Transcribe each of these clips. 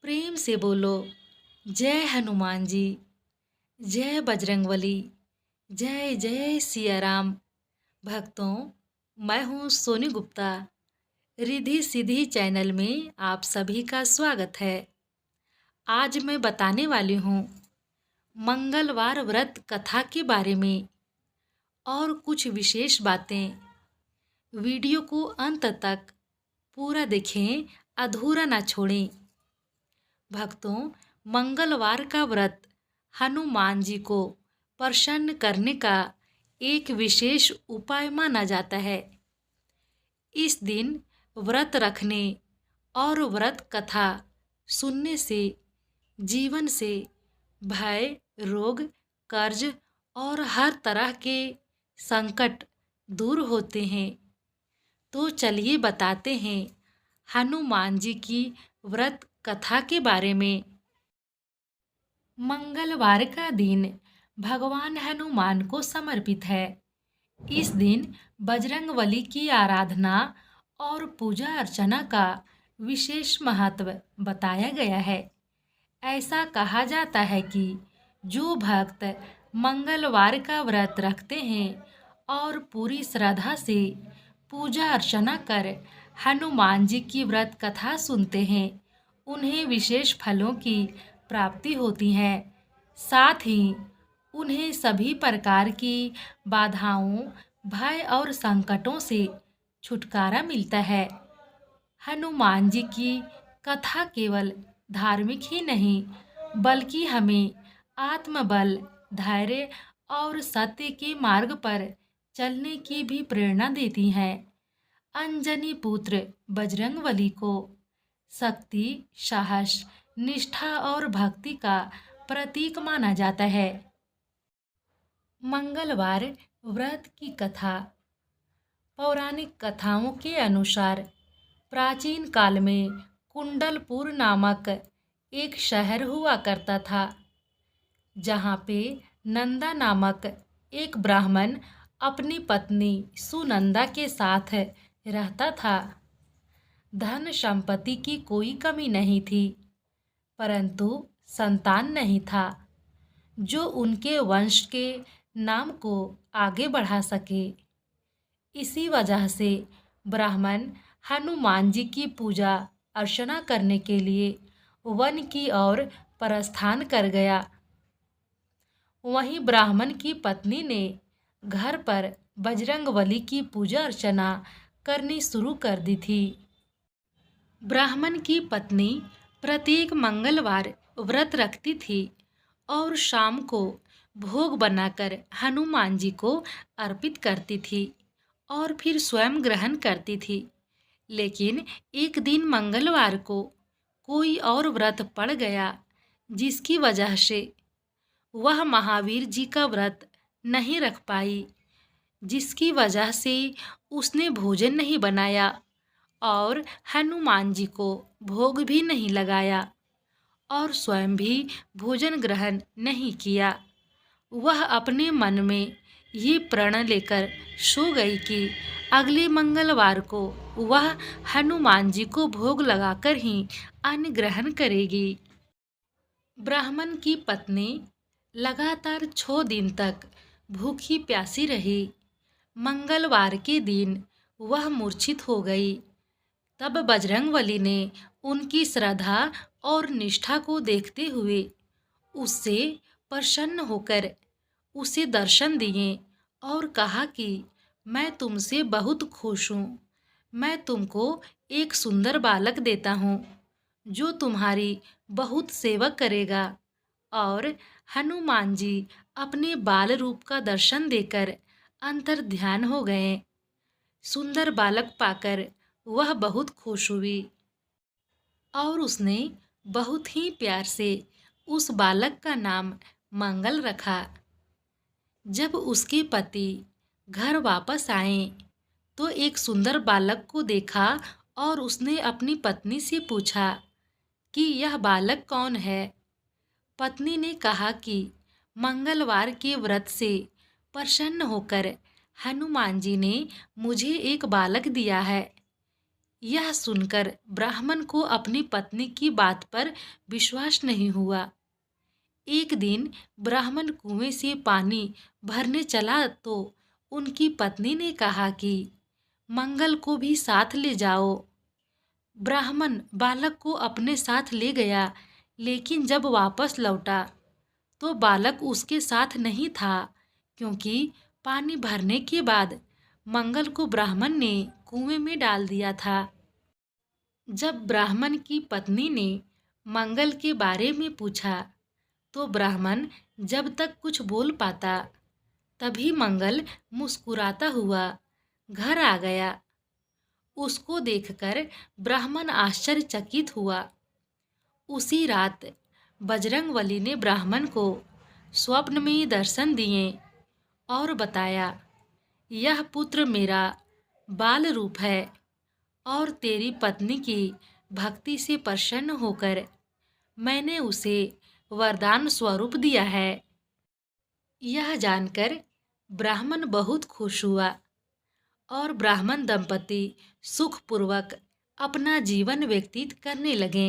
प्रेम से बोलो जय हनुमान जी। जय बजरंगबली। जय जय सिया राम। भक्तों, मैं हूँ सोनी गुप्ता। रिद्धि सिद्धि चैनल में आप सभी का स्वागत है। आज मैं बताने वाली हूँ मंगलवार व्रत कथा के बारे में और कुछ विशेष बातें। वीडियो को अंत तक पूरा देखें, अधूरा ना छोड़ें। भक्तों, मंगलवार का व्रत हनुमान जी को प्रसन्न करने का एक विशेष उपाय माना जाता है। इस दिन व्रत रखने और व्रत कथा सुनने से जीवन से भय, रोग, कर्ज और हर तरह के संकट दूर होते हैं। तो चलिए बताते हैं हनुमान जी की व्रत कथा के बारे में। मंगलवार का दिन भगवान हनुमान को समर्पित है। इस दिन बजरंगबली की आराधना और पूजा अर्चना का विशेष महत्व बताया गया है। ऐसा कहा जाता है कि जो भक्त मंगलवार का व्रत रखते हैं और पूरी श्रद्धा से पूजा अर्चना कर हनुमान जी की व्रत कथा सुनते हैं, उन्हें विशेष फलों की प्राप्ति होती है। साथ ही उन्हें सभी प्रकार की बाधाओं, भय और संकटों से छुटकारा मिलता है। हनुमान जी की कथा केवल धार्मिक ही नहीं, बल्कि हमें आत्मबल, धैर्य और सत्य के मार्ग पर चलने की भी प्रेरणा देती है। अंजनी पुत्र बजरंगबली को शक्ति, साहस, निष्ठा और भक्ति का प्रतीक माना जाता है। मंगलवार व्रत की कथा। पौराणिक कथाओं के अनुसार प्राचीन काल में कुंडलपुर नामक एक शहर हुआ करता था, जहाँ पे नंदा नामक एक ब्राह्मण अपनी पत्नी सुनंदा के साथ रहता था। धन संपत्ति की कोई कमी नहीं थी, परंतु संतान नहीं था जो उनके वंश के नाम को आगे बढ़ा सके। इसी वजह से ब्राह्मण हनुमान जी की पूजा अर्चना करने के लिए वन की ओर प्रस्थान कर गया। वहीं ब्राह्मण की पत्नी ने घर पर बजरंगबली की पूजा अर्चना करनी शुरू कर दी थी। ब्राह्मण की पत्नी प्रत्येक मंगलवार व्रत रखती थी और शाम को भोग बनाकर हनुमान जी को अर्पित करती थी और फिर स्वयं ग्रहण करती थी। लेकिन एक दिन मंगलवार को कोई और व्रत पड़ गया, जिसकी वजह से वह महावीर जी का व्रत नहीं रख पाई, जिसकी वजह से उसने भोजन नहीं बनाया और हनुमान जी को भोग भी नहीं लगाया और स्वयं भी भोजन ग्रहण नहीं किया। वह अपने मन में ये प्रण लेकर सो गई कि अगले मंगलवार को वह हनुमान जी को भोग लगाकर ही अन्न ग्रहण करेगी। ब्राह्मण की पत्नी लगातार 6 दिन तक भूखी प्यासी रही। मंगलवार के दिन वह मूर्छित हो गई। तब बजरंगबली ने उनकी श्रद्धा और निष्ठा को देखते हुए उससे प्रसन्न होकर उसे दर्शन दिए और कहा कि मैं तुमसे बहुत खुश हूँ। मैं तुमको एक सुंदर बालक देता हूँ जो तुम्हारी बहुत सेवा करेगा। और हनुमान जी अपने बाल रूप का दर्शन देकर अंतर ध्यान हो गए। सुंदर बालक पाकर वह बहुत खुश हुई और उसने बहुत ही प्यार से उस बालक का नाम मंगल रखा। जब उसके पति घर वापस आए तो एक सुंदर बालक को देखा और उसने अपनी पत्नी से पूछा कि यह बालक कौन है। पत्नी ने कहा कि मंगलवार के व्रत से प्रसन्न होकर हनुमान जी ने मुझे एक बालक दिया है। यह सुनकर ब्राह्मण को अपनी पत्नी की बात पर विश्वास नहीं हुआ। एक दिन ब्राह्मण कुएं से पानी भरने चला तो उनकी पत्नी ने कहा कि मंगल को भी साथ ले जाओ। ब्राह्मण बालक को अपने साथ ले गया, लेकिन जब वापस लौटा तो बालक उसके साथ नहीं था, क्योंकि पानी भरने के बाद मंगल को ब्राह्मण ने कुएं में डाल दिया था। जब ब्राह्मण की पत्नी ने मंगल के बारे में पूछा तो ब्राह्मण जब तक कुछ बोल पाता तभी मंगल मुस्कुराता हुआ घर आ गया। उसको देखकर ब्राह्मण आश्चर्यचकित हुआ। उसी रात बजरंगबली ने ब्राह्मण को स्वप्न में दर्शन दिए और बताया, यह पुत्र मेरा बाल रूप है और तेरी पत्नी की भक्ति से प्रसन्न होकर मैंने उसे वरदान स्वरूप दिया है। यह जानकर ब्राह्मण बहुत खुश हुआ और ब्राह्मण दंपति सुखपूर्वक अपना जीवन व्यतीत करने लगे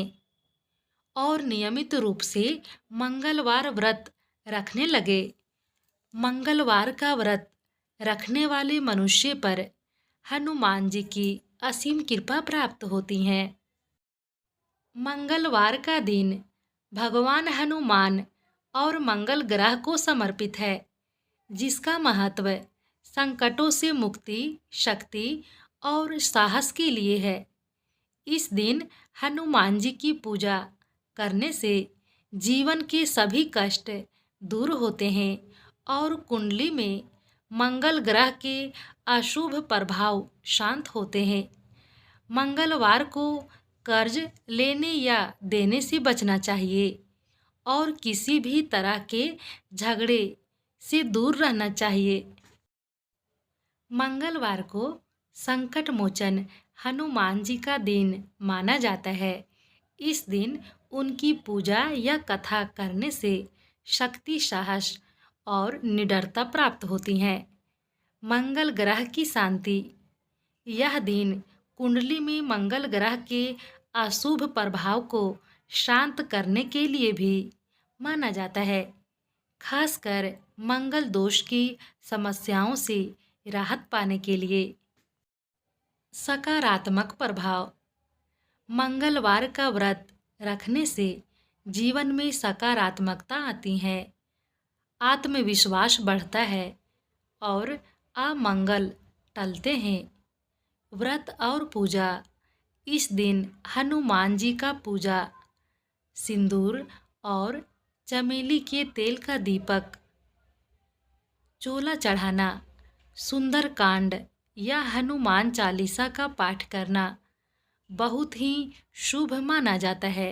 और नियमित रूप से मंगलवार व्रत रखने लगे। मंगलवार का व्रत रखने वाले मनुष्य पर हनुमान जी की असीम कृपा प्राप्त होती है। मंगलवार का दिन भगवान हनुमान और मंगल ग्रह को समर्पित है, जिसका महत्व संकटों से मुक्ति, शक्ति और साहस के लिए है। इस दिन हनुमान जी की पूजा करने से जीवन के सभी कष्ट दूर होते हैं और कुंडली में मंगल ग्रह के अशुभ प्रभाव शांत होते हैं। मंगलवार को कर्ज लेने या देने से बचना चाहिए और किसी भी तरह के झगड़े से दूर रहना चाहिए। मंगलवार को संकट मोचन हनुमान जी का दिन माना जाता है। इस दिन उनकी पूजा या कथा करने से शक्ति, साहस और निडरता प्राप्त होती है। मंगल ग्रह की शांति। यह दिन कुंडली में मंगल ग्रह के अशुभ प्रभाव को शांत करने के लिए भी माना जाता है, खासकर मंगल दोष की समस्याओं से राहत पाने के लिए। सकारात्मक प्रभाव। मंगलवार का व्रत रखने से जीवन में सकारात्मकता आती है, आत्मविश्वास बढ़ता है और अमंगल टलते हैं। व्रत और पूजा। इस दिन हनुमान जी का पूजा, सिंदूर और चमेली के तेल का दीपक, चोला चढ़ाना, सुंदरकांड या हनुमान चालीसा का पाठ करना बहुत ही शुभ माना जाता है।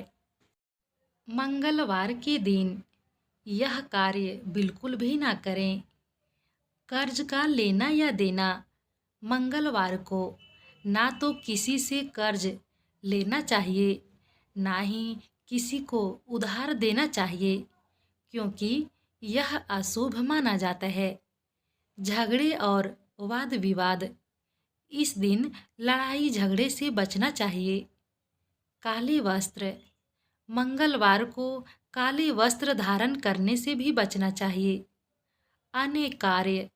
मंगलवार के दिन यह कार्य बिल्कुल भी ना करें। कर्ज का लेना या देना। मंगलवार को ना तो किसी से कर्ज लेना चाहिए, ना ही किसी को उधार देना चाहिए, क्योंकि यह अशुभ माना जाता है। झगड़े और वाद विवाद। इस दिन लड़ाई झगड़े से बचना चाहिए। काले वस्त्र। मंगलवार को काले वस्त्र धारण करने से भी बचना चाहिए। अन्य कार्य,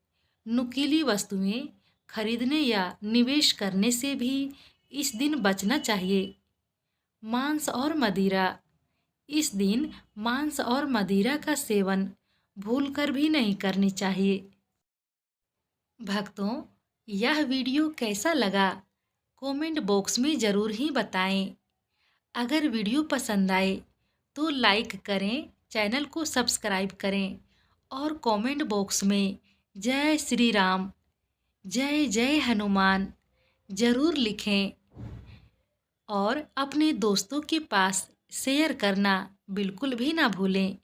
नुकीली वस्तुएं खरीदने या निवेश करने से भी इस दिन बचना चाहिए। मांस और मदिरा। इस दिन मांस और मदिरा का सेवन भूलकर भी नहीं करनी चाहिए। भक्तों, यह वीडियो कैसा लगा कमेंट बॉक्स में ज़रूर ही बताएं। अगर वीडियो पसंद आए तो लाइक करें, चैनल को सब्सक्राइब करें और कमेंट बॉक्स में जय श्री राम, जय जय हनुमान ज़रूर लिखें और अपने दोस्तों के पास शेयर करना बिल्कुल भी ना भूलें।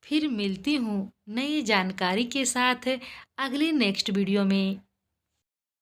फिर मिलती हूँ नई जानकारी के साथ अगले नेक्स्ट वीडियो में।